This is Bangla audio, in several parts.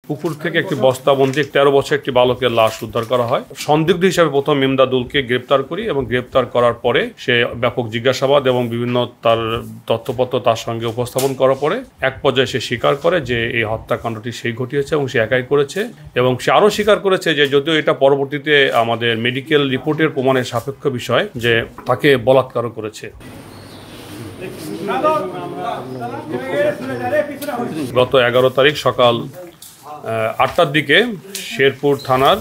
পুকুর থেকে একটি বস্তাবন্দি 13 বছর একটি বালকের লাশ উদ্ধার করা হয়। সন্দিগ্ধ হিসেবে প্রথম ইমদাদুলকে গ্রেপ্তার করি এবং গ্রেপ্তার করার পরে সে ব্যাপক জিজ্ঞাসাবাদ এবং বিভিন্ন তার তথ্যপত্র তার সঙ্গে উপস্থাপন করার পরে এক পর্যায়ে সে স্বীকার করে যে এই হত্যাকাণ্ডটি সেই ঘটিয়েছে এবং সে একাই করেছে এবং সে আরও স্বীকার করেছে যে যদিও এটা পরবর্তীতে আমাদের মেডিকেল রিপোর্টের প্রমাণের সাপেক্ষ বিষয় যে তাকে বলাৎকারও করেছে। গত 11 তারিখ সকাল 8টার দিকে শেরপুর থানার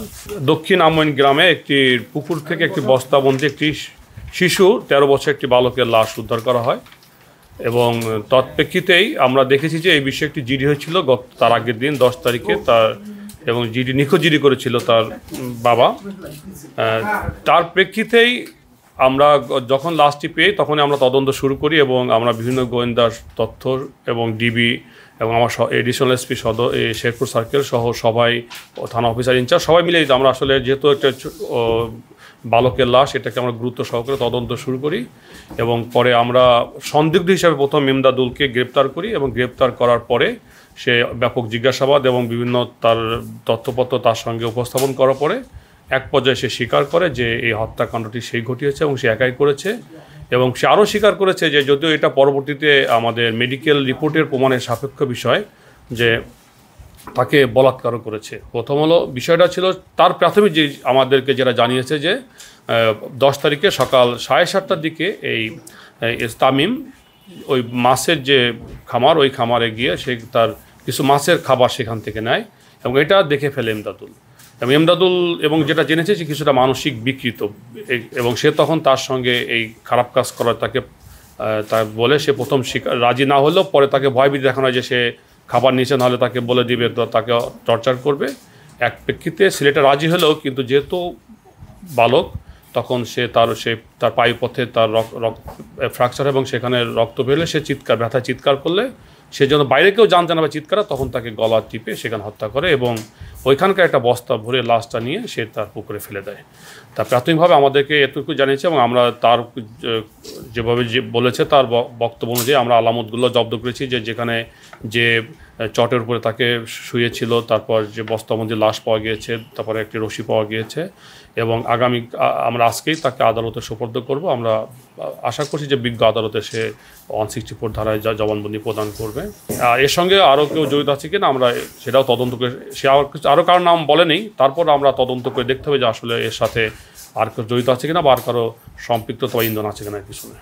দক্ষিণ আমইন গ্রামে একটি পুকুর থেকে একটি বস্তাবন্দি একটি শিশু 13 বছর একটি বালকের লাশ উদ্ধার করা হয় এবং তৎপ্রেক্ষিতেই আমরা দেখেছি যে এই বিষয়ে একটি জিডি হয়েছিল তার আগের দিন 10 তারিখে তার এবং জিডি নিখোঁজ জিডি করেছিল তার বাবা। তার প্রেক্ষিতেই আমরা যখন লাশটি পেয়ে তখনই আমরা তদন্ত শুরু করি এবং আমরা বিভিন্ন গোয়েন্দার তথ্য এবং ডিবি এবং আমার এডিশনাল এসপি শেরপুর সার্কেল সহ সবাই থানা অফিসার ইনচার্জ সবাই মিলে আমরা আসলে যেহেতু একটা বালকের লাশ এটাকে আমরা গুরুত্ব সহকারে তদন্ত শুরু করি এবং পরে আমরা সন্দিগ্ধ হিসাবে প্রথম ইমদাদুলকে গ্রেপ্তার করি এবং গ্রেপ্তার করার পরে সে ব্যাপক জিজ্ঞাসাবাদ এবং বিভিন্ন তার তথ্যপত্র তার সঙ্গে উপস্থাপন করার পরে এক পর্যায়ে সে স্বীকার করে যে এই হত্যাকাণ্ডটি সেই ঘটিয়েছে এবং সে একাই করেছে এবং সে আরও স্বীকার করেছে যে যদিও এটা পরবর্তীতে আমাদের মেডিকেল রিপোর্টের প্রমাণের সাপেক্ষ বিষয় যে তাকে বলাৎকারও করেছে। প্রথম হলো বিষয়টা ছিল তার প্রাথমিক যে আমাদেরকে যারা জানিয়েছে যে 10 তারিখে সকাল 7:30টার দিকে এই তামিম ওই মাছের যে খামার ওই খামারে গিয়ে সে তার কিছু মাছের খাবার সেখান থেকে নেয় এবং এটা দেখে ফেলে ইমদাদুল এবং যেটা জেনেছে যে কিছুটা মানসিক বিকৃত এবং সে তখন তার সঙ্গে এই খারাপ কাজ করার তাকে বলে সে প্রথম রাজি না হলেও পরে তাকে ভয়ভীতি দেখানো হয় যে সে খাবার নিচে নাহলে তাকে বলে দিবে তো তাকে টর্চার করবে। এক প্রেক্ষিতে ছেলেটা রাজি হলেও কিন্তু যেহেতু বালক তখন সে তার পায়ুপথে তার ফ্র্যাকচার এবং সেখানে রক্ত বেরোলে সে ব্যথা চিৎকার করলে সে যেন বাইরে কেউ জানতে না চিৎকার তখন তাকে গলা টিপে সেখানে হত্যা করে এবং ওইখানকার একটা বস্তা ভরে লাশটা নিয়ে সে তার পুকুরে ফেলে দেয়। তা প্রাথমিকভাবে আমাদেরকে এতটুকু জানিয়েছে এবং আমরা তার যেভাবে বলেছে তার বক্তব্য অনুযায়ী আমরা আলামতগুলো জব্দ করেছি যেখানে যে চটের উপরে তাকে শুয়েছিল, তারপর যে বস্তাবন্দি লাশ পাওয়া গিয়েছে, তারপরে একটি রশি পাওয়া গিয়েছে এবং আমরা আজকেই তাকে আদালতে সোপর্দ করব। আমরা আশা করছি যে বিজ্ঞ আদালতে সে 164 ধারায় জবানবন্দি প্রদান করবে। এর সঙ্গে আরও কেউ জড়িত আছে কিনা আমরা সেটাও তদন্ত করে সে আরও কারোর নাম বলেনি, তারপর আমরা তদন্ত করে দেখতে হবে যে আসলে এর সাথে আর কেউ জড়িত আছে কিনা বা আর কারো সম্পৃক্ততা বা ইন্ধন আছে কিনা পিছনে।